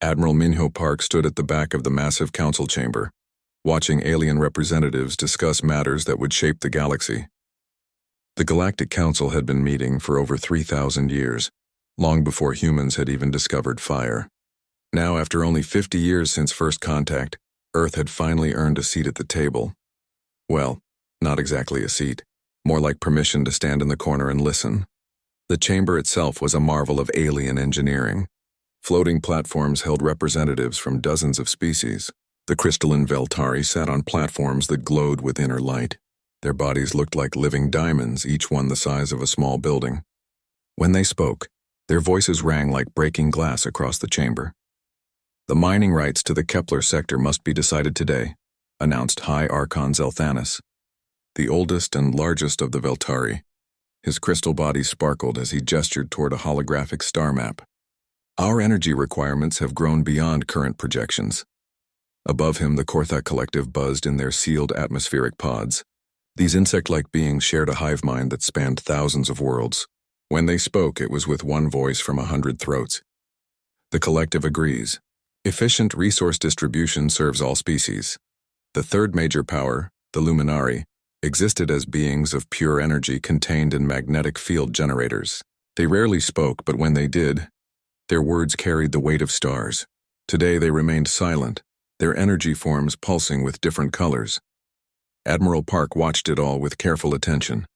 Admiral Minho Park stood at the back of the massive council chamber, watching alien representatives discuss matters that would shape the galaxy. The Galactic Council had been meeting for over 3,000 years, long before humans had even discovered fire. Now, after only 50 years since first contact, Earth had finally earned a seat at the table. Well, not exactly a seat, more like permission to stand in the corner and listen. The chamber itself was a marvel of alien engineering. Floating platforms held representatives from dozens of species. The crystalline Veltari sat on platforms that glowed with inner light. Their bodies looked like living diamonds, each one the size of a small building. When they spoke, their voices rang like breaking glass across the chamber. The mining rights to the Kepler sector must be decided today, announced High Archon Zelthanis, the oldest and largest of the Veltari. His crystal body sparkled as he gestured toward a holographic star map. Our energy requirements have grown beyond current projections. Above him, the Korthak collective buzzed in their sealed atmospheric pods. These insect-like beings shared a hive mind that spanned thousands of worlds. When they spoke, it was with one voice from 100 throats. The collective agrees. Efficient resource distribution serves all species. The third major power, the Luminari, existed as beings of pure energy contained in magnetic field generators. They rarely spoke, but when they did, their words carried the weight of stars. Today they remained silent, their energy forms pulsing with different colors. Admiral Park watched it all with careful attention.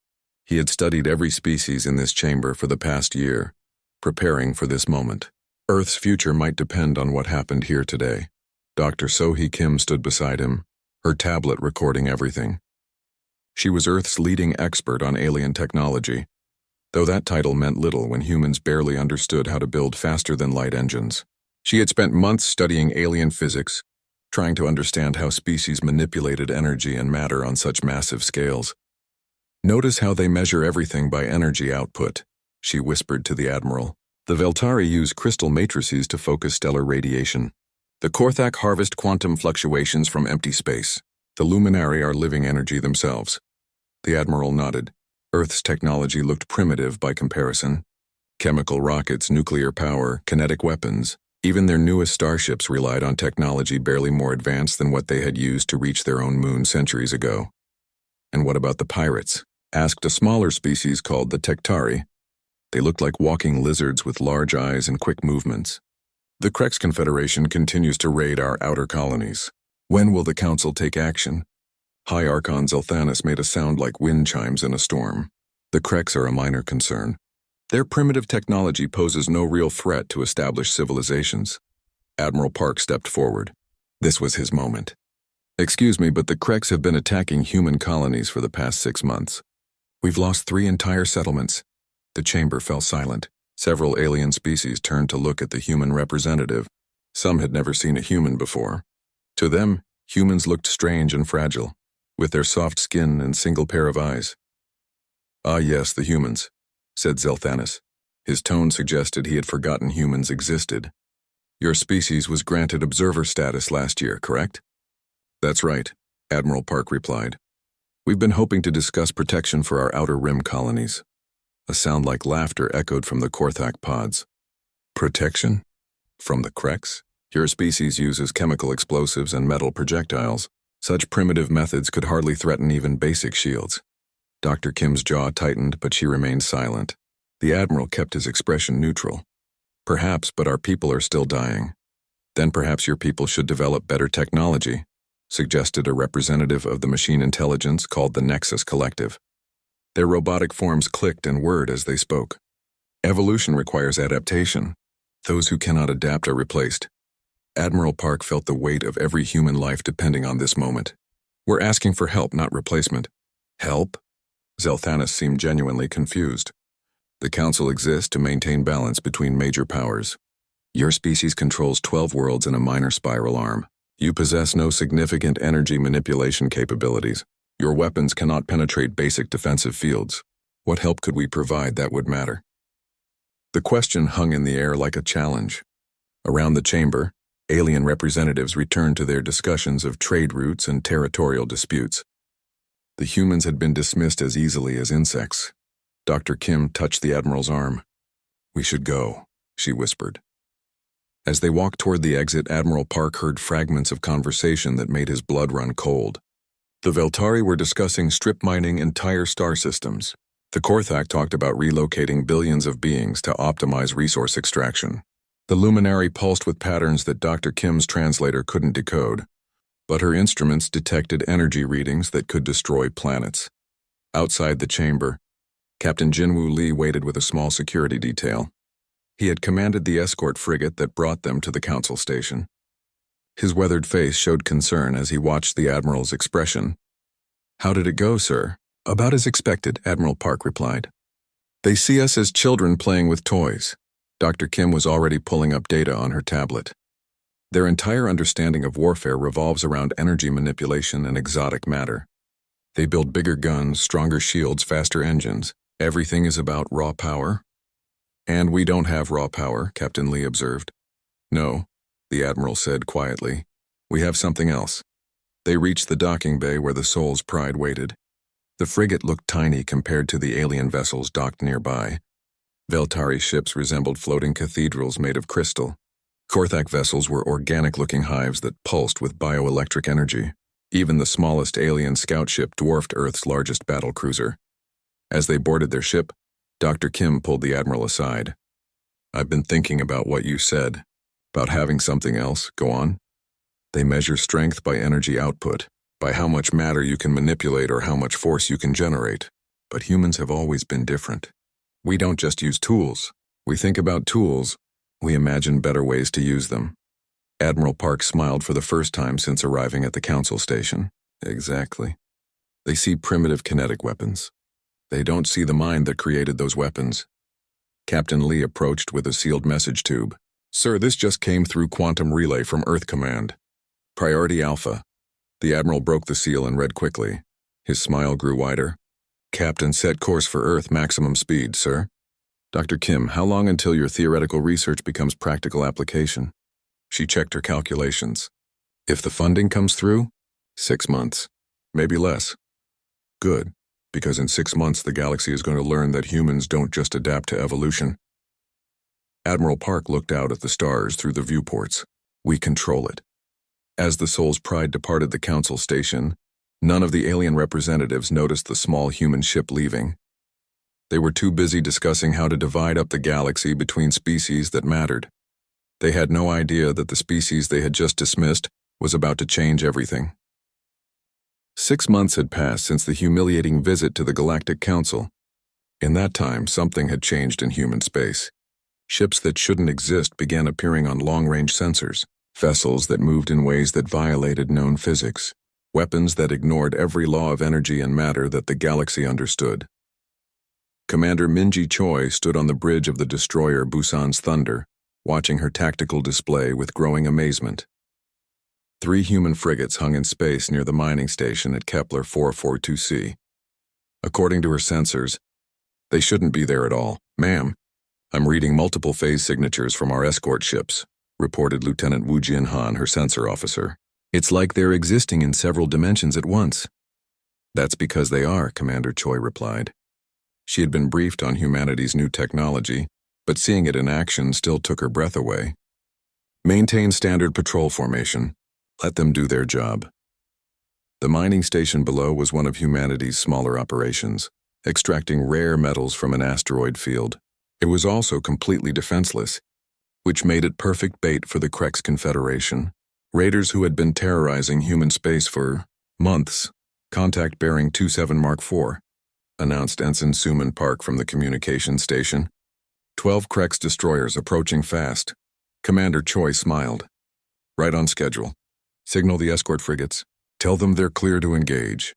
He had studied every species in this chamber for the past year, preparing for this moment. Earth's future might depend on what happened here today. Dr. Sohee Kim stood beside him, her tablet recording everything. She was Earth's leading expert on alien technology, though that title meant little when humans barely understood how to build faster-than-light engines. She had spent months studying alien physics, trying to understand how species manipulated energy and matter on such massive scales. "Notice how they measure everything by energy output," she whispered to the Admiral. "The Veltari use crystal matrices to focus stellar radiation. The Korthak harvest quantum fluctuations from empty space. The Luminari are living energy themselves." The Admiral nodded. Earth's technology looked primitive by comparison. Chemical rockets, nuclear power, kinetic weapons. Even their newest starships relied on technology barely more advanced than what they had used to reach their own moon centuries ago. "And what about the pirates?" asked a smaller species called the Tektari. They looked like walking lizards with large eyes and quick movements. "The Krex Confederation continues to raid our outer colonies. When will the Council take action?" High Archon Zelthanis made a sound like wind chimes in a storm. "The Krex are a minor concern. Their primitive technology poses no real threat to established civilizations." Admiral Park stepped forward. This was his moment. "Excuse me, but the Krex have been attacking human colonies for the past 6 months. We've lost 3 entire settlements." The chamber fell silent. Several alien species turned to look at the human representative. Some had never seen a human before. To them, humans looked strange and fragile, with their soft skin and single pair of eyes. "Ah yes, the humans," said Zelthanis. His tone suggested he had forgotten humans existed. "Your species was granted observer status last year, correct?" "That's right," Admiral Park replied. "We've been hoping to discuss protection for our outer rim colonies." A sound like laughter echoed from the Korthak pods. "Protection? From the Krex? Your species uses chemical explosives and metal projectiles. Such primitive methods could hardly threaten even basic shields." Dr. Kim's jaw tightened, but she remained silent. The Admiral kept his expression neutral. "Perhaps, but our people are still dying." "Then perhaps your people should develop better technology," suggested a representative of the machine intelligence called the Nexus Collective. Their robotic forms clicked and whirred as they spoke. "Evolution requires adaptation. Those who cannot adapt are replaced." Admiral Park felt the weight of every human life depending on this moment. "We're asking for help, not replacement." "Help?" Zelthanis seemed genuinely confused. "The Council exists to maintain balance between major powers. Your species controls 12 worlds and a minor spiral arm. You possess no significant energy manipulation capabilities. Your weapons cannot penetrate basic defensive fields. What help could we provide that would matter?" The question hung in the air like a challenge. Around the chamber, alien representatives returned to their discussions of trade routes and territorial disputes. The humans had been dismissed as easily as insects. Dr. Kim touched the Admiral's arm. "We should go," she whispered. As they walked toward the exit, Admiral Park heard fragments of conversation that made his blood run cold. The Veltari were discussing strip mining entire star systems. The Korthak talked about relocating billions of beings to optimize resource extraction. The Luminary pulsed with patterns that Dr. Kim's translator couldn't decode, but her instruments detected energy readings that could destroy planets. Outside the chamber, Captain Jinwoo Lee waited with a small security detail. He had commanded the escort frigate that brought them to the council station. His weathered face showed concern as he watched the Admiral's expression. "How did it go, sir?" "About as expected," Admiral Park replied. "They see us as children playing with toys." Dr. Kim was already pulling up data on her tablet. Their entire understanding of warfare revolves around energy manipulation and exotic matter. They build bigger guns, stronger shields, faster engines. Everything is about raw power. "And we don't have raw power," Captain Lee observed. "No," the Admiral said quietly. "We have something else." They reached the docking bay where the Soul's Pride waited. The frigate looked tiny compared to the alien vessels docked nearby. Veltari ships resembled floating cathedrals made of crystal. Korthak vessels were organic-looking hives that pulsed with bioelectric energy. Even the smallest alien scout ship dwarfed Earth's largest battlecruiser. As they boarded their ship, Dr. Kim pulled the Admiral aside. "I've been thinking about what you said, about having something else. Go on." "They measure strength by energy output, by how much matter you can manipulate or how much force you can generate. But humans have always been different. We don't just use tools. We think about tools. We imagine better ways to use them." Admiral Park smiled for the first time since arriving at the council station. "Exactly. They see primitive kinetic weapons. They don't see the mind that created those weapons." Captain Lee approached with a sealed message tube. "Sir, this just came through quantum relay from Earth Command. Priority Alpha." The Admiral broke the seal and read quickly. His smile grew wider. "Captain, set course for Earth, maximum speed, sir." "Dr. Kim, how long until your theoretical research becomes practical application?" She checked her calculations. "If the funding comes through, 6 months. Maybe less." "Good, because in 6 months the galaxy is going to learn that humans don't just adapt to evolution." Admiral Park looked out at the stars through the viewports. "We control it." As the Soul's Pride departed the council station, none of the alien representatives noticed the small human ship leaving. They were too busy discussing how to divide up the galaxy between species that mattered. They had no idea that the species they had just dismissed was about to change everything. 6 months had passed since the humiliating visit to the Galactic Council. In that time, something had changed in human space. Ships that shouldn't exist began appearing on long-range sensors, vessels that moved in ways that violated known physics, weapons that ignored every law of energy and matter that the galaxy understood. Commander Minji Choi stood on the bridge of the destroyer Busan's Thunder, watching her tactical display with growing amazement. 3 human frigates hung in space near the mining station at Kepler 442c. According to her sensors, they shouldn't be there at all. "Ma'am, I'm reading multiple phase signatures from our escort ships," reported Lieutenant Wu Jianhan, her sensor officer. "It's like they're existing in several dimensions at once." "That's because they are," Commander Choi replied. She had been briefed on humanity's new technology, but seeing it in action still took her breath away. "Maintain standard patrol formation. Let them do their job." The mining station below was one of humanity's smaller operations, extracting rare metals from an asteroid field. It was also completely defenseless, which made it perfect bait for the Krex Confederation. Raiders who had been terrorizing human space for months. "Contact bearing 27 Mark IV, announced Ensign Suman Park from the communications station. 12 Krex destroyers approaching fast. Commander Choi smiled. "Right on schedule. Signal the escort frigates. Tell them they're clear to engage."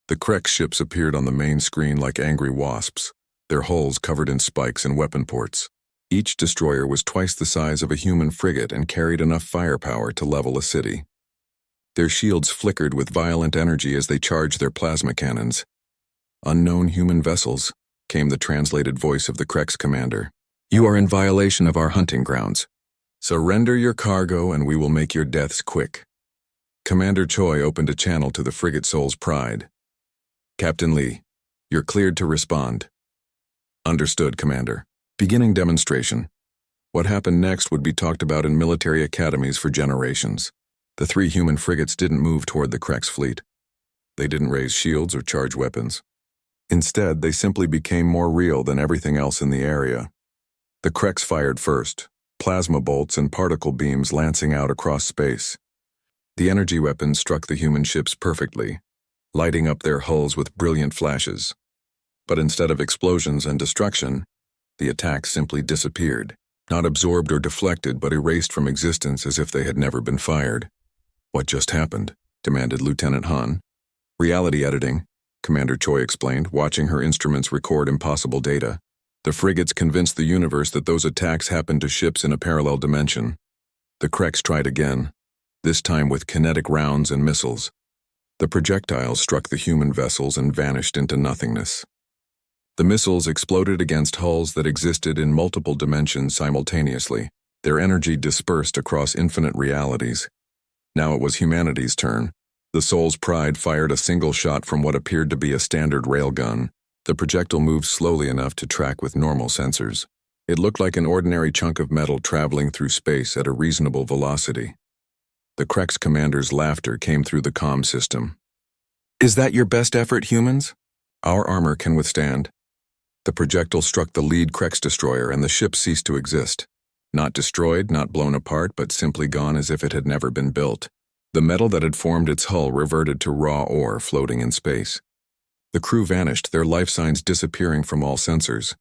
The Krex ships appeared on the main screen like angry wasps, their hulls covered in spikes and weapon ports. Each destroyer was twice the size of a human frigate and carried enough firepower to level a city. Their shields flickered with violent energy as they charged their plasma cannons. "Unknown human vessels," came the translated voice of the Krex commander. "You are in violation of our hunting grounds. Surrender your cargo and we will make your deaths quick." Commander Choi opened a channel to the frigate Soul's Pride. "Captain Lee, you're cleared to respond." "Understood, Commander. Beginning demonstration. What happened next would be talked about in military academies for generations. The 3 human frigates didn't move toward the Krek's fleet. They didn't raise shields or charge weapons. Instead, they simply became more real than everything else in the area. The Kreks fired first, plasma bolts and particle beams lancing out across space. The energy weapons struck the human ships perfectly, lighting up their hulls with brilliant flashes. But instead of explosions and destruction, the attacks simply disappeared, not absorbed or deflected but erased from existence as if they had never been fired. "What just happened?" demanded Lieutenant Han. "Reality editing," Commander Choi explained, watching her instruments record impossible data. "The frigates convinced the universe that those attacks happened to ships in a parallel dimension." The Kreks tried again, this time with kinetic rounds and missiles. The projectiles struck the human vessels and vanished into nothingness. The missiles exploded against hulls that existed in multiple dimensions simultaneously, their energy dispersed across infinite realities. Now it was humanity's turn. The Soul's Pride fired a single shot from what appeared to be a standard railgun. The projectile moved slowly enough to track with normal sensors. It looked like an ordinary chunk of metal traveling through space at a reasonable velocity. The Kreks commander's laughter came through the comm system. "Is that your best effort, humans? Our armor can withstand." The projectile struck the lead Kreks destroyer and the ship ceased to exist. Not destroyed, not blown apart, but simply gone as if it had never been built. The metal that had formed its hull reverted to raw ore floating in space. The crew vanished, their life signs disappearing from all sensors.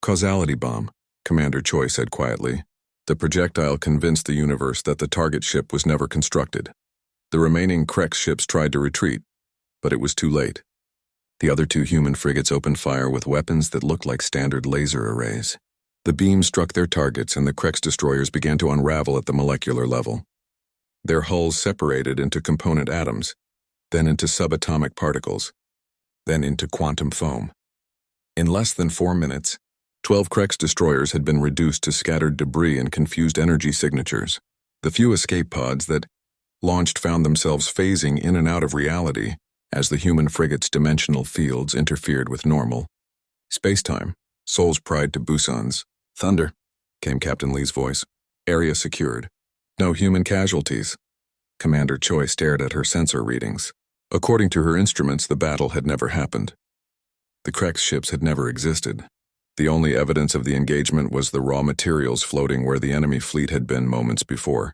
"Causality bomb," Commander Choi said quietly. The projectile convinced the universe that the target ship was never constructed. The remaining Kreks ships tried to retreat, but it was too late. The other 2 human frigates opened fire with weapons that looked like standard laser arrays. The beams struck their targets and the Kreks destroyers began to unravel at the molecular level. Their hulls separated into component atoms, then into subatomic particles, then into quantum foam. In less than 4 minutes, 12 Kreks destroyers had been reduced to scattered debris and confused energy signatures. The few escape pods that launched found themselves phasing in and out of reality as the human frigate's dimensional fields interfered with normal space-time. Soul's Pride to Busan's. "Thunder," came Captain Lee's voice. "Area secured. No human casualties." Commander Choi stared at her sensor readings. According to her instruments, the battle had never happened. The Kreks ships had never existed. The only evidence of the engagement was the raw materials floating where the enemy fleet had been moments before.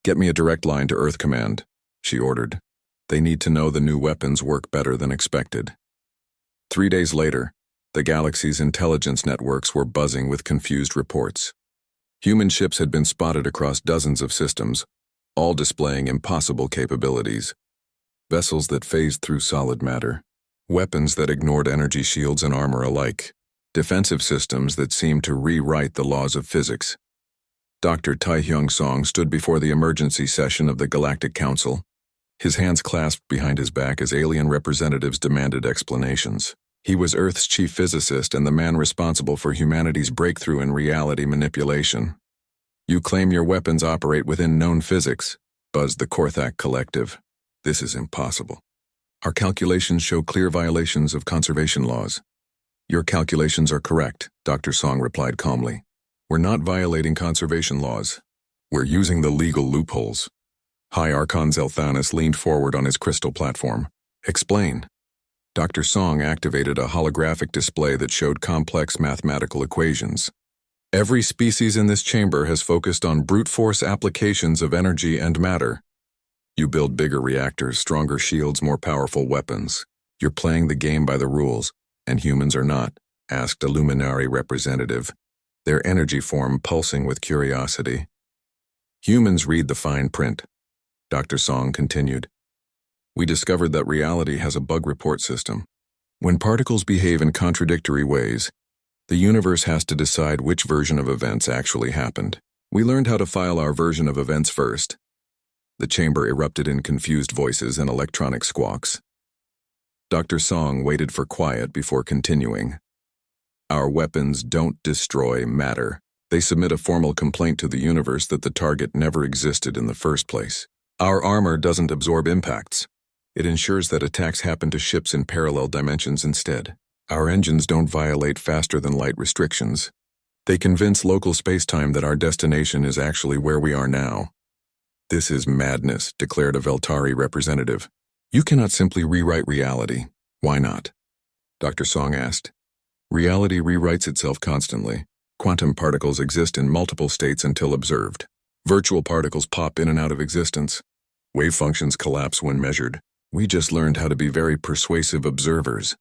"Get me a direct line to Earth Command," she ordered. "They need to know the new weapons work better than expected." 3 days later, the galaxy's intelligence networks were buzzing with confused reports. Human ships had been spotted across dozens of systems, all displaying impossible capabilities. Vessels that phased through solid matter, weapons that ignored energy shields and armor alike, defensive systems that seemed to rewrite the laws of physics. Dr. Tai-Hyung Song stood before the emergency session of the Galactic Council, his hands clasped behind his back as alien representatives demanded explanations. He was Earth's chief physicist and the man responsible for humanity's breakthrough in reality manipulation. "You claim your weapons operate within known physics," buzzed the Korthak Collective. "This is impossible. Our calculations show clear violations of conservation laws." "Your calculations are correct," Dr. Song replied calmly. "We're not violating conservation laws. We're using the legal loopholes." High Archon Zelthanis leaned forward on his crystal platform. "Explain." Dr. Song activated a holographic display that showed complex mathematical equations. "Every species in this chamber has focused on brute force applications of energy and matter. You build bigger reactors, stronger shields, more powerful weapons. You're playing the game by the rules, and humans are not," asked a luminary representative, their energy form pulsing with curiosity. "Humans read the fine print," Dr. Song continued. "We discovered that reality has a bug report system. When particles behave in contradictory ways, the universe has to decide which version of events actually happened. We learned how to file our version of events first." The chamber erupted in confused voices and electronic squawks. Dr. Song waited for quiet before continuing. "Our weapons don't destroy matter. They submit a formal complaint to the universe that the target never existed in the first place. Our armor doesn't absorb impacts. It ensures that attacks happen to ships in parallel dimensions instead. Our engines don't violate faster-than-light restrictions. They convince local spacetime that our destination is actually where we are now. This is madness, declared a Veltari representative. You cannot simply rewrite reality. Why not? Dr. Song asked. Reality rewrites itself constantly. Quantum particles exist in multiple states until observed. Virtual particles pop in and out of existence. Wave functions collapse when measured. We just learned how to be very persuasive observers.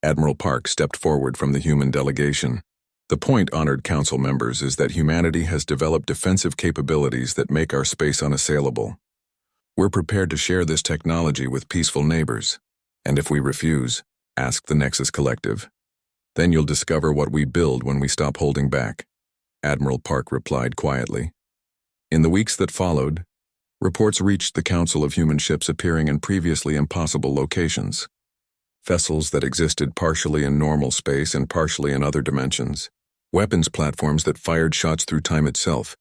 Admiral Park stepped forward from the human delegation. The point, honored council members, is that humanity has developed defensive capabilities that make our space unassailable. We're prepared to share this technology with peaceful neighbors. And if we refuse, ask the Nexus Collective. Then you'll discover what we build when we stop holding back. Admiral Park replied quietly. In the weeks that followed, reports reached the Council of Human ships appearing in previously impossible locations. Vessels that existed partially in normal space and partially in other dimensions. Weapons platforms that fired shots through time itself,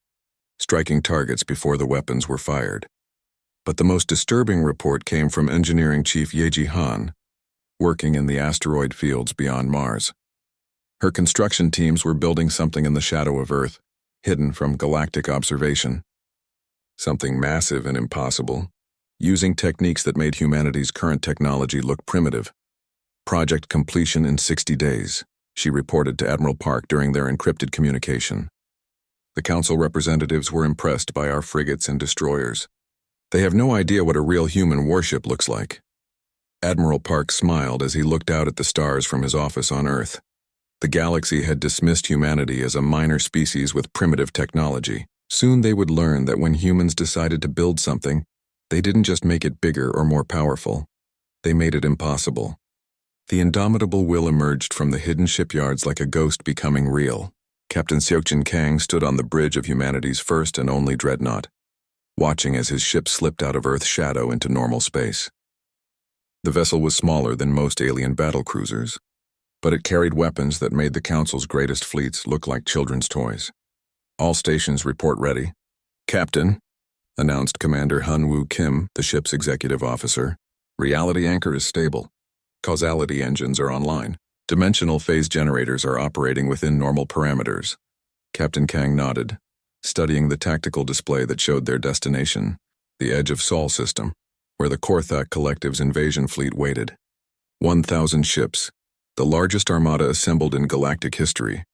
striking targets before the weapons were fired. But the most disturbing report came from Engineering Chief Yeji Han, working in the asteroid fields beyond Mars. Her construction teams were building something in the shadow of Earth, hidden from galactic observation. Something massive and impossible, using techniques that made humanity's current technology look primitive. Project completion in 60 days, she reported to Admiral Park during their encrypted communication. The council representatives were impressed by our frigates and destroyers. They have no idea what a real human warship looks like. Admiral Park smiled as he looked out at the stars from his office on Earth. The galaxy had dismissed humanity as a minor species with primitive technology. Soon they would learn that when humans decided to build something, they didn't just make it bigger or more powerful. They made it impossible. The indomitable will emerged from the hidden shipyards like a ghost becoming real. Captain Seokjin Kang stood on the bridge of humanity's first and only dreadnought, watching as his ship slipped out of Earth's shadow into normal space. The vessel was smaller than most alien battlecruisers, but it carried weapons that made the Council's greatest fleets look like children's toys. All stations report ready. Captain, announced Commander Hunwoo Kim, the ship's executive officer. Reality anchor is stable. Causality engines are online. Dimensional phase generators are operating within normal parameters. Captain Kang nodded, studying the tactical display that showed their destination, the edge of Sol system, where the Korthak Collective's invasion fleet waited. 1,000 ships, the largest armada assembled in galactic history.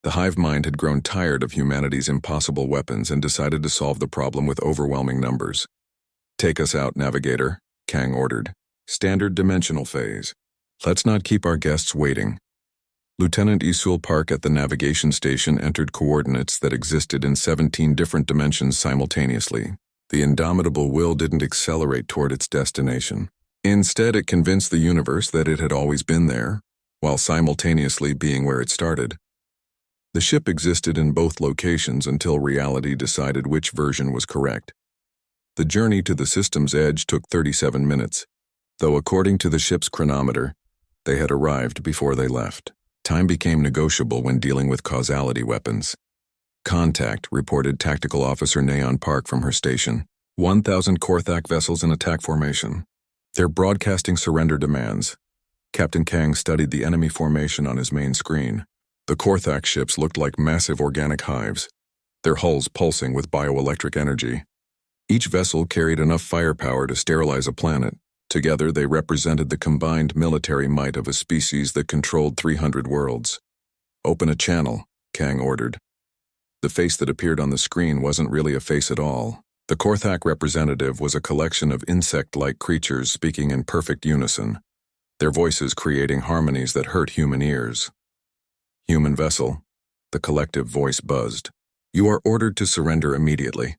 The hive mind had grown tired of humanity's impossible weapons and decided to solve the problem with overwhelming numbers. Take us out, navigator, Kang ordered. Standard dimensional phase. Let's not keep our guests waiting. Lieutenant Isul Park at the navigation station entered coordinates that existed in 17 different dimensions simultaneously. The indomitable will didn't accelerate toward its destination. Instead, it convinced the universe that it had always been there, while simultaneously being where it started. The ship existed in both locations until reality decided which version was correct. The journey to the system's edge took 37 minutes, though according to the ship's chronometer, they had arrived before they left. Time became negotiable when dealing with causality weapons. Contact, reported Tactical Officer Neon Park from her station. 1,000 Korthak vessels in attack formation. They're broadcasting surrender demands. Captain Kang studied the enemy formation on his main screen. The Korthak ships looked like massive organic hives, their hulls pulsing with bioelectric energy. Each vessel carried enough firepower to sterilize a planet. Together, they represented the combined military might of a species that controlled 300 worlds. Open a channel, Kang ordered. The face that appeared on the screen wasn't really a face at all. The Korthak representative was a collection of insect-like creatures speaking in perfect unison, their voices creating harmonies that hurt human ears. Human vessel, the collective voice buzzed. You are ordered to surrender immediately.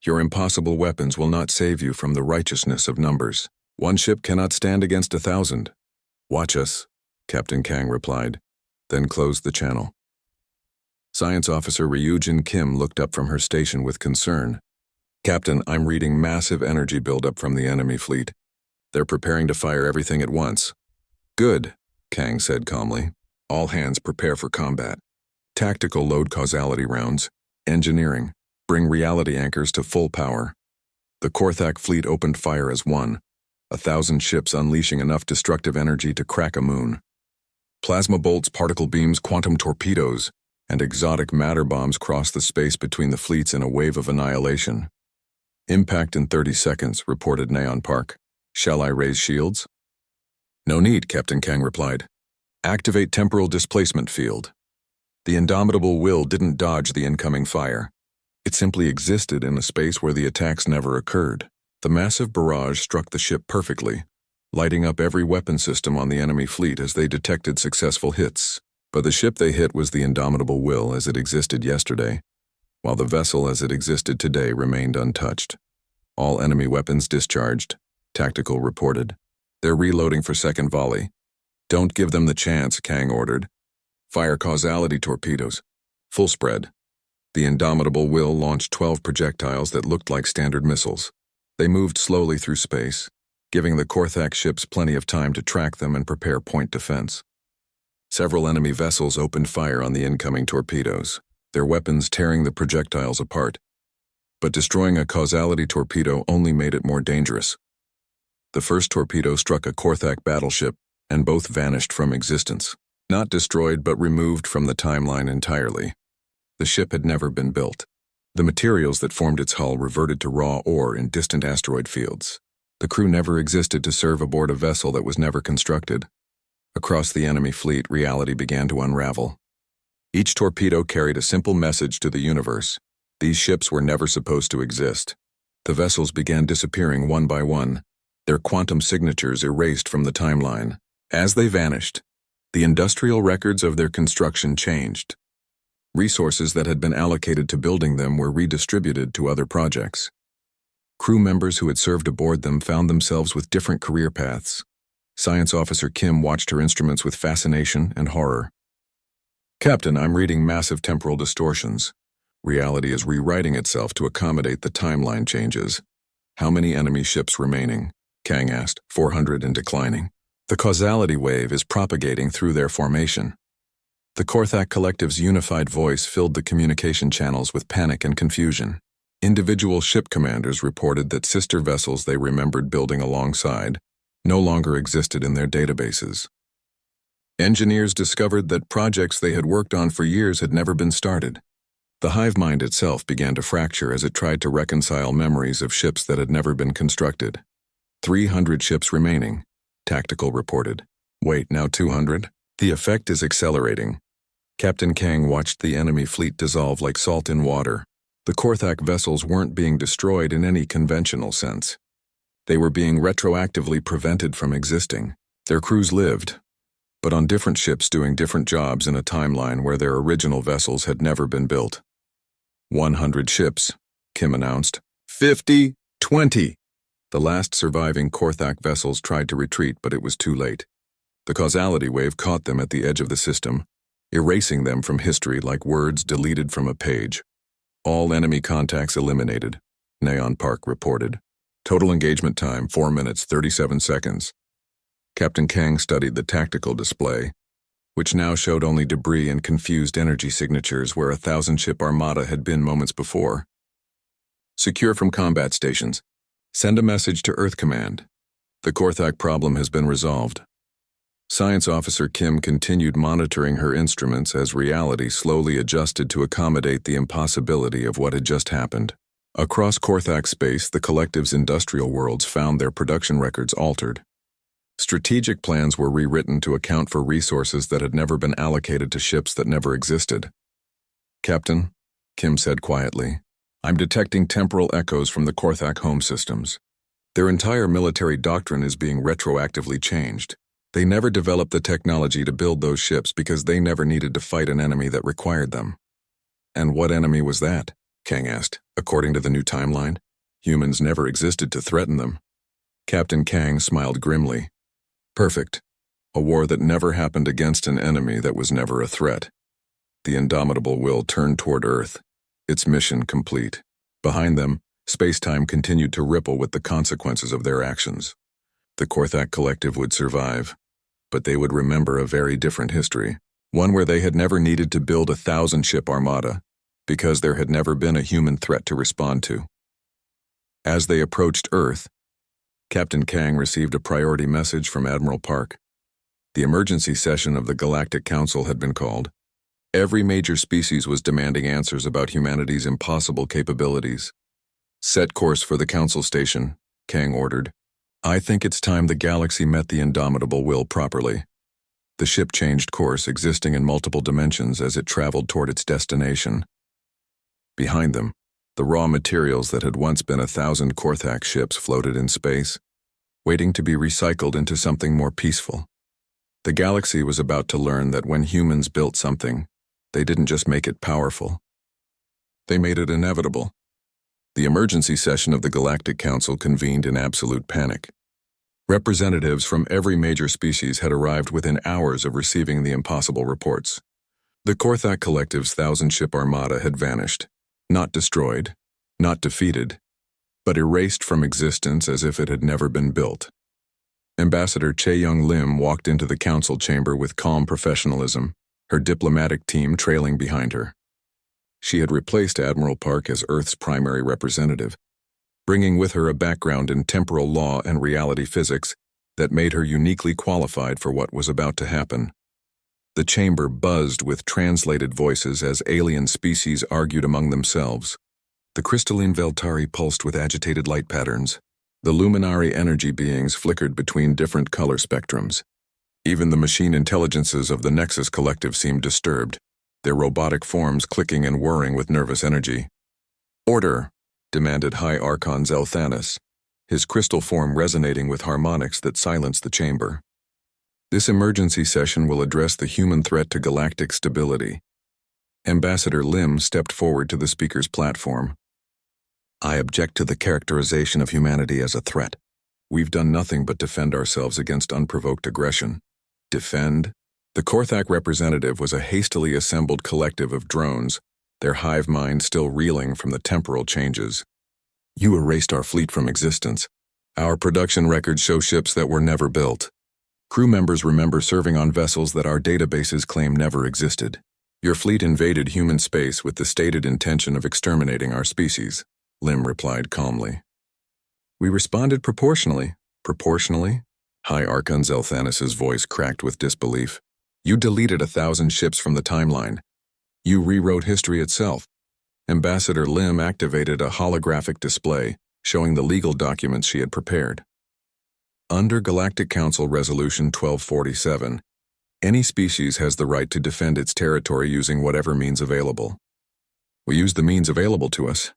Your impossible weapons will not save you from the righteousness of numbers. One ship cannot stand against 1,000. Watch us, Captain Kang replied, then closed the channel. Science Officer Ryujin Kim looked up from her station with concern. Captain, I'm reading massive energy buildup from the enemy fleet. They're preparing to fire everything at once. Good, Kang said calmly. All hands prepare for combat. Tactical load causality rounds. Engineering. Bring reality anchors to full power. The Korthak fleet opened fire as one. 1,000 ships unleashing enough destructive energy to crack a moon. Plasma bolts, particle beams, quantum torpedoes. and exotic matter bombs crossed the space between the fleets in a wave of annihilation. Impact in 30 seconds, reported Neon Park. Shall I raise shields? No need, Captain Kang replied. Activate temporal displacement field. The indomitable will didn't dodge the incoming fire. It simply existed in a space where the attacks never occurred. The massive barrage struck the ship perfectly, lighting up every weapon system on the enemy fleet as they detected successful hits. But the ship they hit was the indomitable will as it existed yesterday, while the vessel as it existed today remained untouched. All enemy weapons discharged, Tactical reported. They're reloading for second volley. Don't give them the chance, Kang ordered. Fire causality torpedoes. Full spread. The indomitable will launched 12 projectiles that looked like standard missiles. They moved slowly through space, giving the Korthak ships plenty of time to track them and prepare point defense. Several enemy vessels opened fire on the incoming torpedoes, their weapons tearing the projectiles apart. But destroying a causality torpedo only made it more dangerous. The first torpedo struck a Korthak battleship, and both vanished from existence. Not destroyed, but removed from the timeline entirely. The ship had never been built. The materials that formed its hull reverted to raw ore in distant asteroid fields. The crew never existed to serve aboard a vessel that was never constructed. Across the enemy fleet, reality began to unravel. Each torpedo carried a simple message to the universe. These ships were never supposed to exist. The vessels began disappearing one by one, their quantum signatures erased from the timeline. As they vanished, the industrial records of their construction changed. Resources that had been allocated to building them were redistributed to other projects. Crew members who had served aboard them found themselves with different career paths. Science Officer Kim watched her instruments with fascination and horror. Captain, I'm reading massive temporal distortions. Reality is rewriting itself to accommodate the timeline changes. How many enemy ships remaining? Kang asked, 400 and declining. The causality wave is propagating through their formation. The Korthak Collective's unified voice filled the communication channels with panic and confusion. Individual ship commanders reported that sister vessels they remembered building alongside no longer existed in their databases. Engineers discovered that projects they had worked on for years had never been started. The hive mind itself began to fracture as it tried to reconcile memories of ships that had never been constructed. 300 ships remaining, Tactical reported. Wait, now 200? The effect is accelerating. Captain Kang watched the enemy fleet dissolve like salt in water. The Korthak vessels weren't being destroyed in any conventional sense. They were being retroactively prevented from existing. Their crews lived, but on different ships doing different jobs in a timeline where their original vessels had never been built. 100 ships, Kim announced. 50, 20. The last surviving Korthak vessels tried to retreat, but it was too late. The causality wave caught them at the edge of the system, erasing them from history like words deleted from a page. All enemy contacts eliminated, Neon Park reported. Total engagement time, 4 minutes, 37 seconds. Captain Kang studied the tactical display, which now showed only debris and confused energy signatures where a 1,000-ship armada had been moments before. Secure from combat stations. Send a message to Earth Command. The Korthak problem has been resolved. Science Officer Kim continued monitoring her instruments as reality slowly adjusted to accommodate the impossibility of what had just happened. Across Korthak space, the collective's industrial worlds found their production records altered. Strategic plans were rewritten to account for resources that had never been allocated to ships that never existed. Captain, Kim said quietly, I'm detecting temporal echoes from the Korthak home systems. Their entire military doctrine is being retroactively changed. They never developed the technology to build those ships because they never needed to fight an enemy that required them. And what enemy was that? Kang asked. According to the new timeline, humans never existed to threaten them. Captain Kang smiled grimly. Perfect. A war that never happened against an enemy that was never a threat. The indomitable will turned toward Earth, its mission complete. Behind them, space-time continued to ripple with the consequences of their actions. The Korthak Collective would survive, but they would remember a very different history, one where they had never needed to build a 1,000-ship armada, because there had never been a human threat to respond to. As they approached Earth, Captain Kang received a priority message from Admiral Park. The emergency session of the Galactic Council had been called. Every major species was demanding answers about humanity's impossible capabilities. Set course for the Council Station, Kang ordered. I think it's time the galaxy met the indomitable will properly. The ship changed course, existing in multiple dimensions as it traveled toward its destination. Behind them, the raw materials that had once been 1,000 Korthak ships floated in space, waiting to be recycled into something more peaceful. The galaxy was about to learn that when humans built something, they didn't just make it powerful. They made it inevitable. The emergency session of the Galactic Council convened in absolute panic. Representatives from every major species had arrived within hours of receiving the impossible reports. The Korthak Collective's 1,000-ship armada had vanished, not destroyed, not defeated, but erased from existence as if it had never been built. Ambassador Chae-Young Lim walked into the council chamber with calm professionalism, her diplomatic team trailing behind her. She had replaced Admiral Park as Earth's primary representative, bringing with her a background in temporal law and reality physics that made her uniquely qualified for what was about to happen. The chamber buzzed with translated voices as alien species argued among themselves. The crystalline Veltari pulsed with agitated light patterns. The luminary energy beings flickered between different color spectrums. Even the machine intelligences of the Nexus Collective seemed disturbed, their robotic forms clicking and whirring with nervous energy. "Order," demanded High Archon Zelthanis, his crystal form resonating with harmonics that silenced the chamber. "This emergency session will address the human threat to galactic stability." Ambassador Lim stepped forward to the speaker's platform. "I object to the characterization of humanity as a threat. We've done nothing but defend ourselves against unprovoked aggression." Defend? The Korthak representative was a hastily assembled collective of drones, their hive mind still reeling from the temporal changes. "You erased our fleet from existence. Our production records show ships that were never built. Crew members remember serving on vessels that our databases claim never existed. Your fleet invaded human space with the stated intention of exterminating our species," Lim replied calmly. "We responded proportionally." "Proportionally?" High Archon Zelthanis' voice cracked with disbelief. "You deleted 1,000 ships from the timeline. You rewrote history itself." Ambassador Lim activated a holographic display showing the legal documents she had prepared. Under Galactic Council Resolution 1247, any species has the right to defend its territory using whatever means available. We used the means available to us.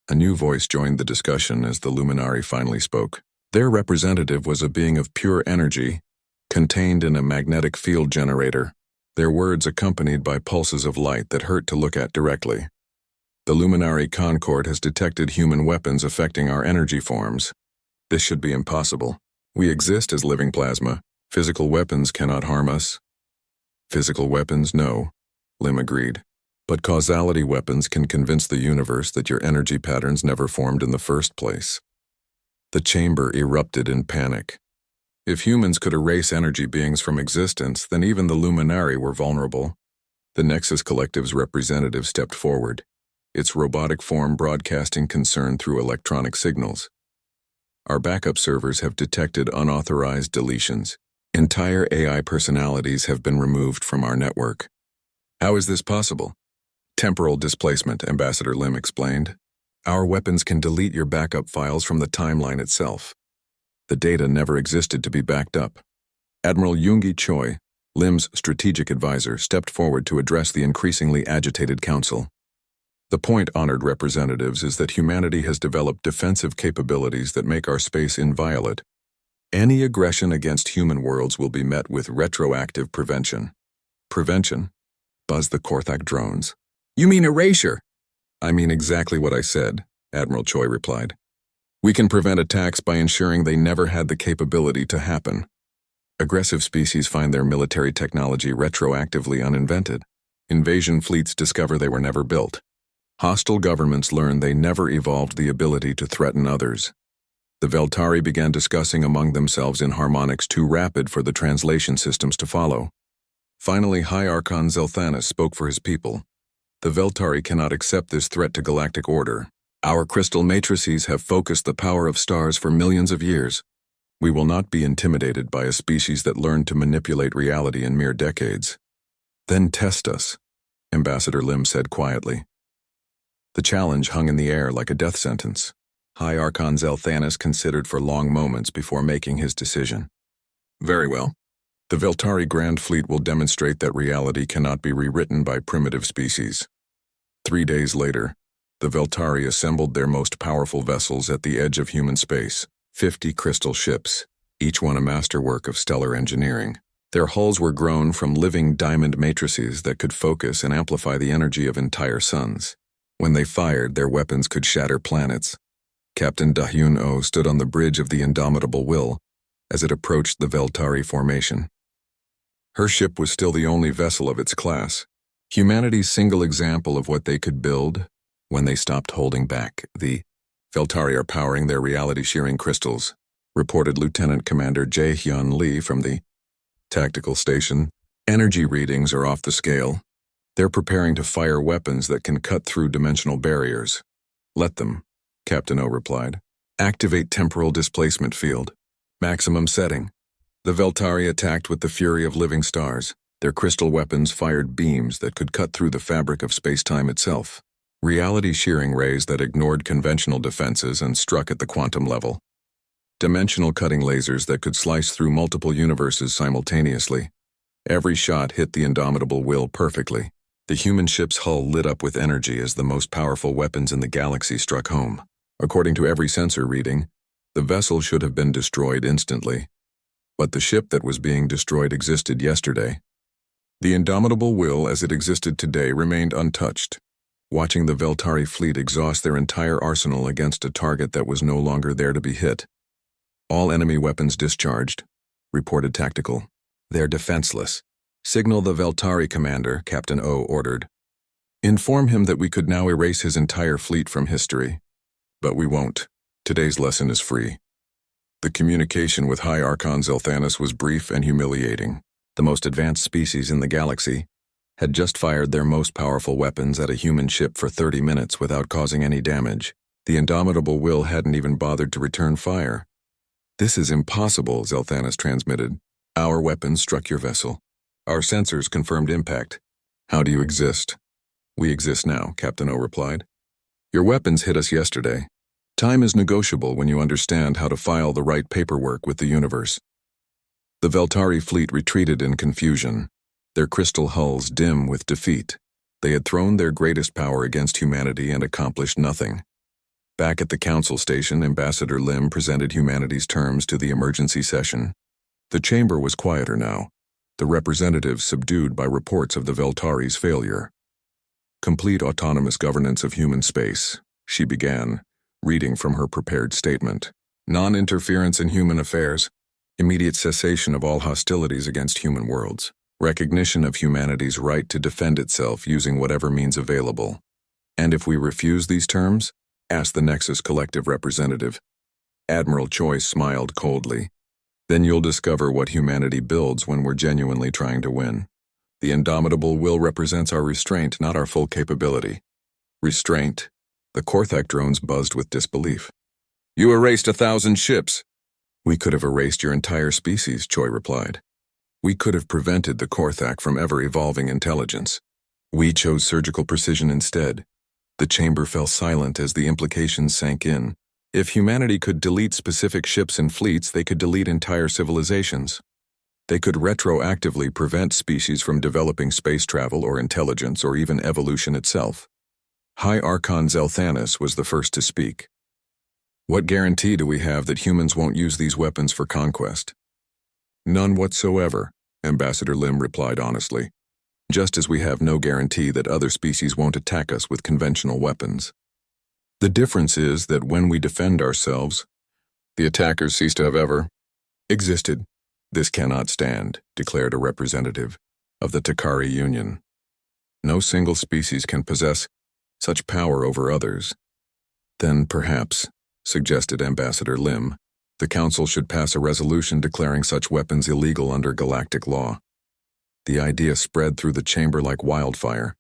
A new voice joined the discussion as the Luminari finally spoke. Their representative was a being of pure energy, contained in a magnetic field generator, their words accompanied by pulses of light that hurt to look at directly. "The Luminari Concord has detected human weapons affecting our energy forms. This should be impossible. We exist as living plasma. Physical weapons cannot harm us." "Physical weapons, no," Lim agreed. "But causality weapons can convince the universe that your energy patterns never formed in the first place." The chamber erupted in panic. If humans could erase energy beings from existence, then even the Luminari were vulnerable. The Nexus Collective's representative stepped forward, its robotic form broadcasting concern through electronic signals. "Our backup servers have detected unauthorized deletions. Entire AI personalities have been removed from our network." "How is this possible?" "Temporal displacement," Ambassador Lim explained. "Our weapons can delete your backup files from the timeline itself. The data never existed to be backed up." Admiral Yoongi Choi, Lim's strategic advisor, stepped forward to address the increasingly agitated council. "The point, honored representatives, is that humanity has developed defensive capabilities that make our space inviolate. Any aggression against human worlds will be met with retroactive prevention." "Prevention?" buzzed the Korthak drones. "You mean erasure?" "I mean exactly what I said," Admiral Choi replied. "We can prevent attacks by ensuring they never had the capability to happen. Aggressive species find their military technology retroactively uninvented. Invasion fleets discover they were never built. Hostile governments learn they never evolved the ability to threaten others." The Veltari began discussing among themselves in harmonics too rapid for the translation systems to follow. Finally, High Archon Zelthanis spoke for his people. "The Veltari cannot accept this threat to galactic order. Our crystal matrices have focused the power of stars for millions of years. We will not be intimidated by a species that learned to manipulate reality in mere decades." "Then test us." Ambassador Lim said quietly. The challenge hung in the air like a death sentence. High Archon Zelthanis considered for long moments before making his decision. Very well. The Veltari Grand Fleet will demonstrate that reality cannot be rewritten by primitive species. 3 days later, the Veltari assembled their most powerful vessels at the edge of human space, 50 crystal ships, each one a masterwork of stellar engineering. Their hulls were grown from living diamond matrices that could focus and amplify the energy of entire suns. When they fired, their weapons could shatter planets. Captain Da-Hyun-Oh stood on the bridge of the Indomitable Will as it approached the Veltari formation. Her ship was still the only vessel of its class, humanity's single example of what they could build when they stopped holding back. The Veltari are powering their reality-shearing crystals, reported Lieutenant Commander Jae-hyun Lee from the tactical station. Energy readings are off the scale. They're preparing to fire weapons that can cut through dimensional barriers. Let them, Captain O replied. Activate temporal displacement field. Maximum setting. The Veltari attacked with the fury of living stars. Their crystal weapons fired beams that could cut through the fabric of space-time itself. Reality-shearing rays that ignored conventional defenses and struck at the quantum level. Dimensional cutting lasers that could slice through multiple universes simultaneously. Every shot hit the Indomitable Will perfectly. The human ship's hull lit up with energy as the most powerful weapons in the galaxy struck home. According to every sensor reading, the vessel should have been destroyed instantly. But the ship that was being destroyed existed yesterday. The Indomitable Will as it existed today remained untouched, watching the Veltari fleet exhaust their entire arsenal against a target that was no longer there to be hit. All enemy weapons discharged, reported Tactical. They're defenseless. Signal the Veltari commander, Captain O ordered. Inform him that we could now erase his entire fleet from history. But we won't. Today's lesson is free. The communication with High Archon Zelthanis was brief and humiliating. The most advanced species in the galaxy had just fired their most powerful weapons at a human ship for 30 minutes without causing any damage. The Indomitable Will hadn't even bothered to return fire. This is impossible, Zelthanis transmitted. Our weapons struck your vessel. Our sensors confirmed impact. How do you exist? We exist now, Captain O replied. Your weapons hit us yesterday. Time is negotiable when you understand how to file the right paperwork with the universe. The Veltari fleet retreated in confusion, their crystal hulls dim with defeat. They had thrown their greatest power against humanity and accomplished nothing. Back at the council station, Ambassador Lim presented humanity's terms to the emergency session. The chamber was quieter now, the representatives subdued by reports of the Veltari's failure. Complete autonomous governance of human space, she began, reading from her prepared statement. Non-interference in human affairs, immediate cessation of all hostilities against human worlds, recognition of humanity's right to defend itself using whatever means available. And if we refuse these terms? Asked the Nexus collective representative. Admiral Choi smiled coldly. Then you'll discover what humanity builds when we're genuinely trying to win. The Indomitable Will represents our restraint, not our full capability. Restraint? The Korthak drones buzzed with disbelief. You erased 1,000 ships. We could have erased your entire species, Choi replied. We could have prevented the Korthak from ever evolving intelligence. We chose surgical precision instead. The chamber fell silent as the implications sank in. If humanity could delete specific ships and fleets, they could delete entire civilizations. They could retroactively prevent species from developing space travel or intelligence or even evolution itself. High Archon Zelthanis was the first to speak. What guarantee do we have that humans won't use these weapons for conquest? None whatsoever, Ambassador Lim replied honestly, just as we have no guarantee that other species won't attack us with conventional weapons. The difference is that when we defend ourselves, the attackers cease to have ever existed. This cannot stand, declared a representative of the Takari Union. No single species can possess such power over others. Then perhaps, suggested Ambassador Lim, the Council should pass a resolution declaring such weapons illegal under galactic law. The idea spread through the chamber like wildfire.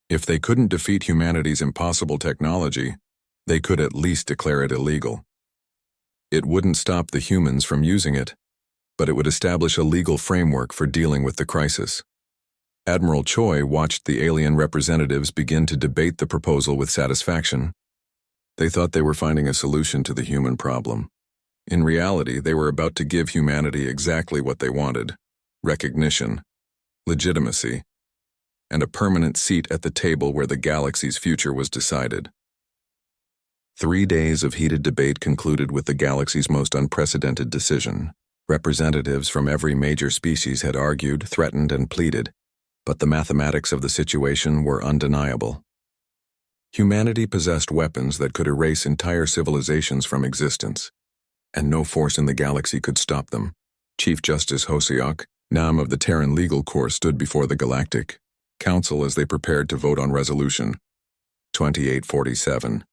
If they couldn't defeat humanity's impossible technology, they could at least declare it illegal. It wouldn't stop the humans from using it, but it would establish a legal framework for dealing with the crisis. Admiral Choi watched the alien representatives begin to debate the proposal with satisfaction. They thought they were finding a solution to the human problem. In reality, they were about to give humanity exactly what they wanted: recognition, legitimacy, and a permanent seat at the table where the galaxy's future was decided. 3 days of heated debate concluded with the galaxy's most unprecedented decision. Representatives from every major species had argued, threatened, and pleaded, but the mathematics of the situation were undeniable. Humanity possessed weapons that could erase entire civilizations from existence, and no force in the galaxy could stop them. Chief Justice Hoseok Nam of the Terran Legal Corps stood before the Galactic Council as they prepared to vote on Resolution 2847.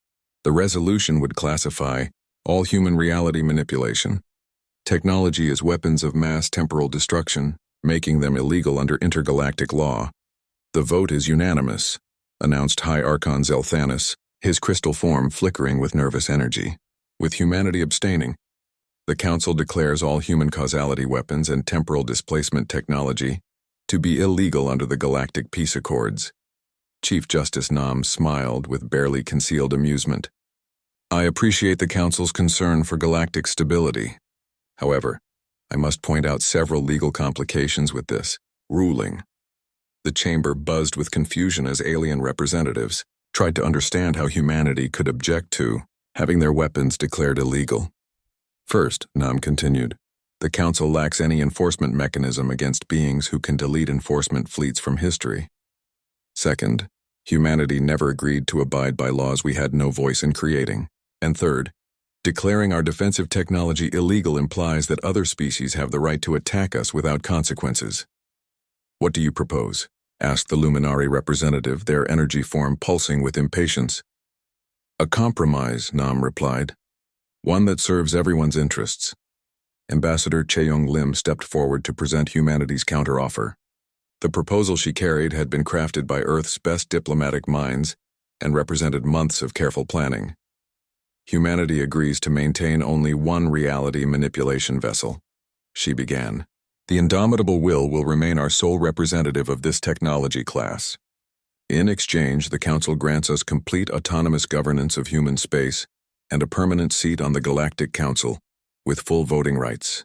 The resolution would classify all human reality manipulation, technology as weapons of mass temporal destruction, making them illegal under intergalactic law. The vote is unanimous, announced High Archon Zelthanis, his crystal form flickering with nervous energy. With humanity abstaining, the Council declares all human causality weapons and temporal displacement technology to be illegal under the Galactic Peace Accords. Chief Justice Nam smiled with barely concealed amusement. I appreciate the Council's concern for galactic stability. However, I must point out several legal complications with this ruling. The chamber buzzed with confusion as alien representatives tried to understand how humanity could object to having their weapons declared illegal. First, Nam continued, the Council lacks any enforcement mechanism against beings who can delete enforcement fleets from history. Second, humanity never agreed to abide by laws we had no voice in creating. And third, declaring our defensive technology illegal implies that other species have the right to attack us without consequences. What do you propose? Asked the Luminari representative, their energy form pulsing with impatience. A compromise, Nam replied. One that serves everyone's interests. Ambassador Cheong Lim stepped forward to present humanity's counteroffer. The proposal she carried had been crafted by Earth's best diplomatic minds and represented months of careful planning. Humanity agrees to maintain only one reality manipulation vessel, she began. The indomitable will remain our sole representative of this technology class. In exchange, the Council grants us complete autonomous governance of human space and a permanent seat on the Galactic Council, with full voting rights.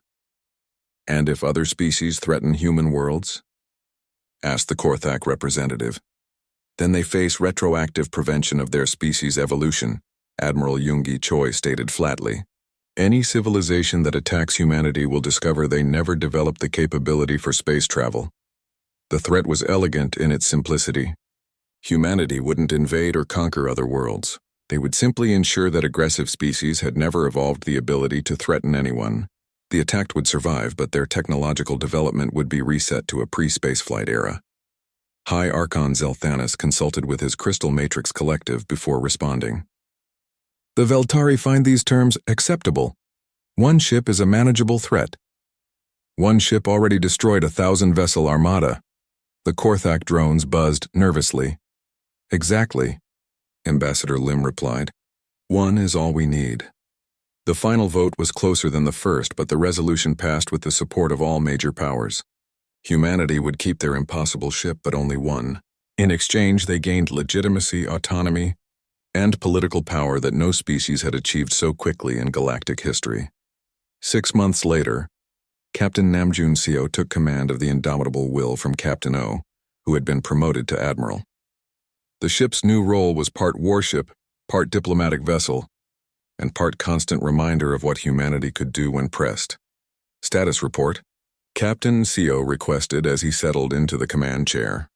And if other species threaten human worlds? Asked the Korthak representative. Then they face retroactive prevention of their species' evolution, Admiral Yoongi Choi stated flatly. Any civilization that attacks humanity will discover they never developed the capability for space travel. The threat was elegant in its simplicity. Humanity wouldn't invade or conquer other worlds. They would simply ensure that aggressive species had never evolved the ability to threaten anyone. The attacked would survive, but their technological development would be reset to a pre-spaceflight era. High Archon Zelthanis consulted with his Crystal Matrix Collective before responding. The Veltari find these terms acceptable. One ship is a manageable threat. One ship already destroyed 1,000-vessel armada. The Korthak drones buzzed nervously. Exactly, Ambassador Lim replied. One is all we need. The final vote was closer than the first, but the resolution passed with the support of all major powers. Humanity would keep their impossible ship, but only one. In exchange, they gained legitimacy, autonomy, and political power that no species had achieved so quickly in galactic history. 6 months later, Captain Namjoon Seo took command of the Indomitable Will from Captain O, who had been promoted to Admiral. The ship's new role was part warship, part diplomatic vessel, and part constant reminder of what humanity could do when pressed. Status report. Captain Seo requested as he settled into the command chair.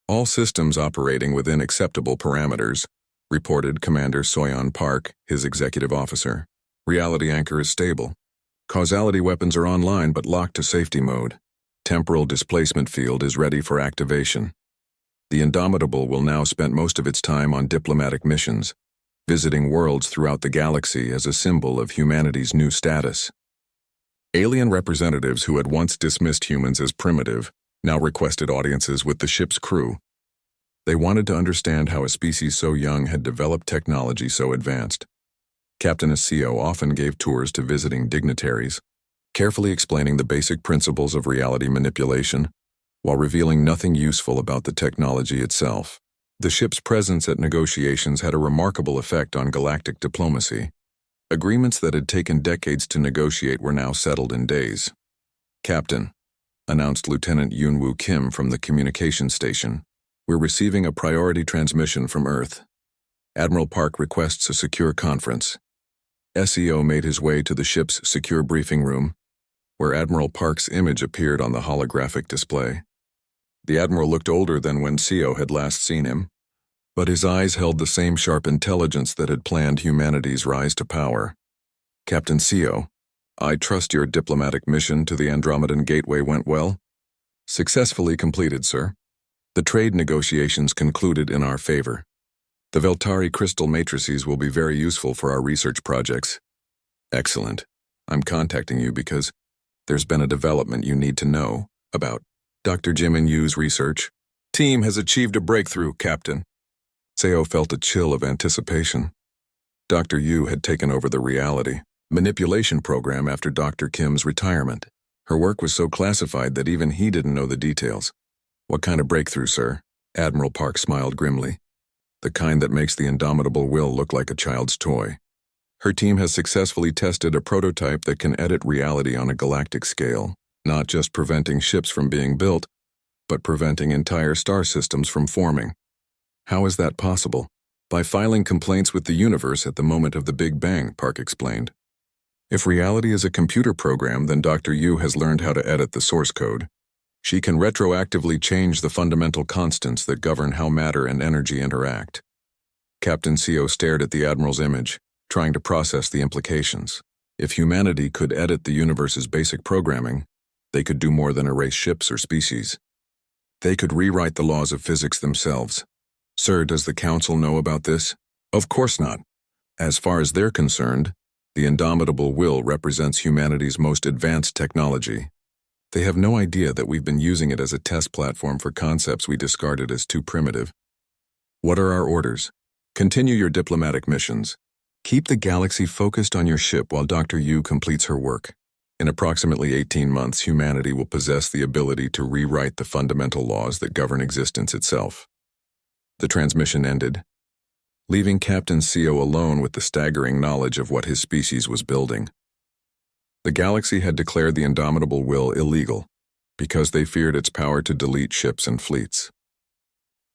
All systems operating within acceptable parameters, reported Commander Soyeon Park, his executive officer. Reality anchor is stable. Causality weapons are online but locked to safety mode. Temporal displacement field is ready for activation. The Indomitable will now spend most of its time on diplomatic missions, visiting worlds throughout the galaxy as a symbol of humanity's new status. Alien representatives who had once dismissed humans as primitive now requested audiences with the ship's crew. They wanted to understand how a species so young had developed technology so advanced. Captain Seo often gave tours to visiting dignitaries, carefully explaining the basic principles of reality manipulation, while revealing nothing useful about the technology itself. The ship's presence at negotiations had a remarkable effect on galactic diplomacy. Agreements that had taken decades to negotiate were now settled in days. "Captain," announced Lieutenant Yunwoo Kim from the communications station, "we're receiving a priority transmission from Earth. Admiral Park requests a secure conference." SEO made his way to the ship's secure briefing room, where Admiral Park's image appeared on the holographic display. The Admiral looked older than when CO had last seen him, but his eyes held the same sharp intelligence that had planned humanity's rise to power. "Captain CO, I trust your diplomatic mission to the Andromedan Gateway went well?" "Successfully completed, sir. The trade negotiations concluded in our favor. The Veltari crystal matrices will be very useful for our research projects." "Excellent. I'm contacting you because there's been a development you need to know about Dr. Jimin Yu's research. Team has achieved a breakthrough, Captain." Seo felt a chill of anticipation. Dr. Yu had taken over the reality manipulation program after Dr. Kim's retirement. Her work was so classified that even he didn't know the details. "What kind of breakthrough, sir?" Admiral Park smiled grimly. "The kind that makes the indomitable will look like a child's toy. Her team has successfully tested a prototype that can edit reality on a galactic scale, not just preventing ships from being built, but preventing entire star systems from forming." "How is that possible?" "By filing complaints with the universe at the moment of the Big Bang," Park explained. "If reality is a computer program, then Dr. Yu has learned how to edit the source code. She can retroactively change the fundamental constants that govern how matter and energy interact." Captain CO stared at the Admiral's image, trying to process the implications. If humanity could edit the universe's basic programming, they could do more than erase ships or species. They could rewrite the laws of physics themselves. "Sir, does the Council know about this?" "Of course not. As far as they're concerned, the indomitable will represents humanity's most advanced technology. They have no idea that we've been using it as a test platform for concepts we discarded as too primitive." "What are our orders?" "Continue your diplomatic missions. Keep the galaxy focused on your ship while Dr. Yu completes her work. In approximately 18 months, humanity will possess the ability to rewrite the fundamental laws that govern existence itself." The transmission ended, leaving Captain CO alone with the staggering knowledge of what his species was building. The galaxy had declared the indomitable will illegal because they feared its power to delete ships and fleets.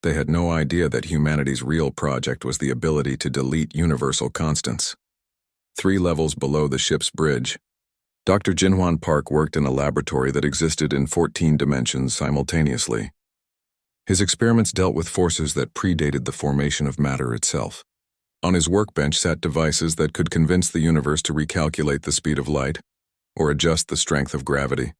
They had no idea that humanity's real project was the ability to delete universal constants. 3 levels below the ship's bridge, Dr. Jinhwan Park worked in a laboratory that existed in 14 dimensions simultaneously. His experiments dealt with forces that predated the formation of matter itself. On his workbench sat devices that could convince the universe to recalculate the speed of light or adjust the strength of gravity.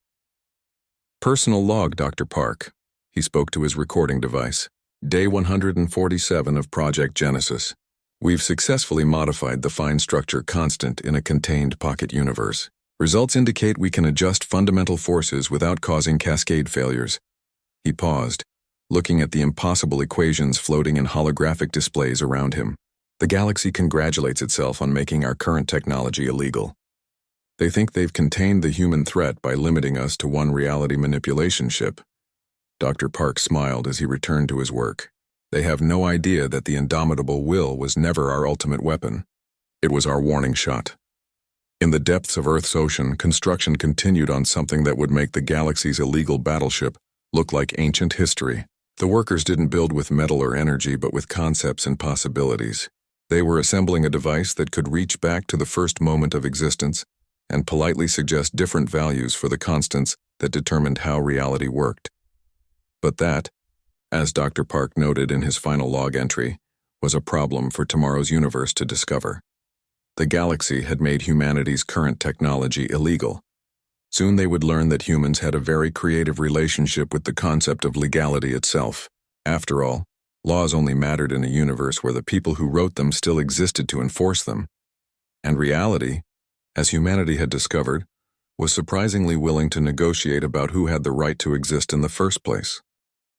"Personal log, Dr. Park," he spoke to his recording device. "Day 147 of Project Genesis. We've successfully modified the fine structure constant in a contained pocket universe. Results indicate we can adjust fundamental forces without causing cascade failures." He paused, looking at the impossible equations floating in holographic displays around him. "The galaxy congratulates itself on making our current technology illegal. They think they've contained the human threat by limiting us to one reality manipulation ship." Dr. Park smiled as he returned to his work. "They have no idea that the indomitable will was never our ultimate weapon. It was our warning shot." In the depths of Earth's ocean, construction continued on something that would make the galaxy's illegal battleship look like ancient history. The workers didn't build with metal or energy, but with concepts and possibilities. They were assembling a device that could reach back to the first moment of existence and politely suggest different values for the constants that determined how reality worked. But that, as Dr. Park noted in his final log entry, was a problem for tomorrow's universe to discover. The galaxy had made humanity's current technology illegal. Soon they would learn that humans had a very creative relationship with the concept of legality itself. After all, laws only mattered in a universe where the people who wrote them still existed to enforce them. And reality, as humanity had discovered, was surprisingly willing to negotiate about who had the right to exist in the first place.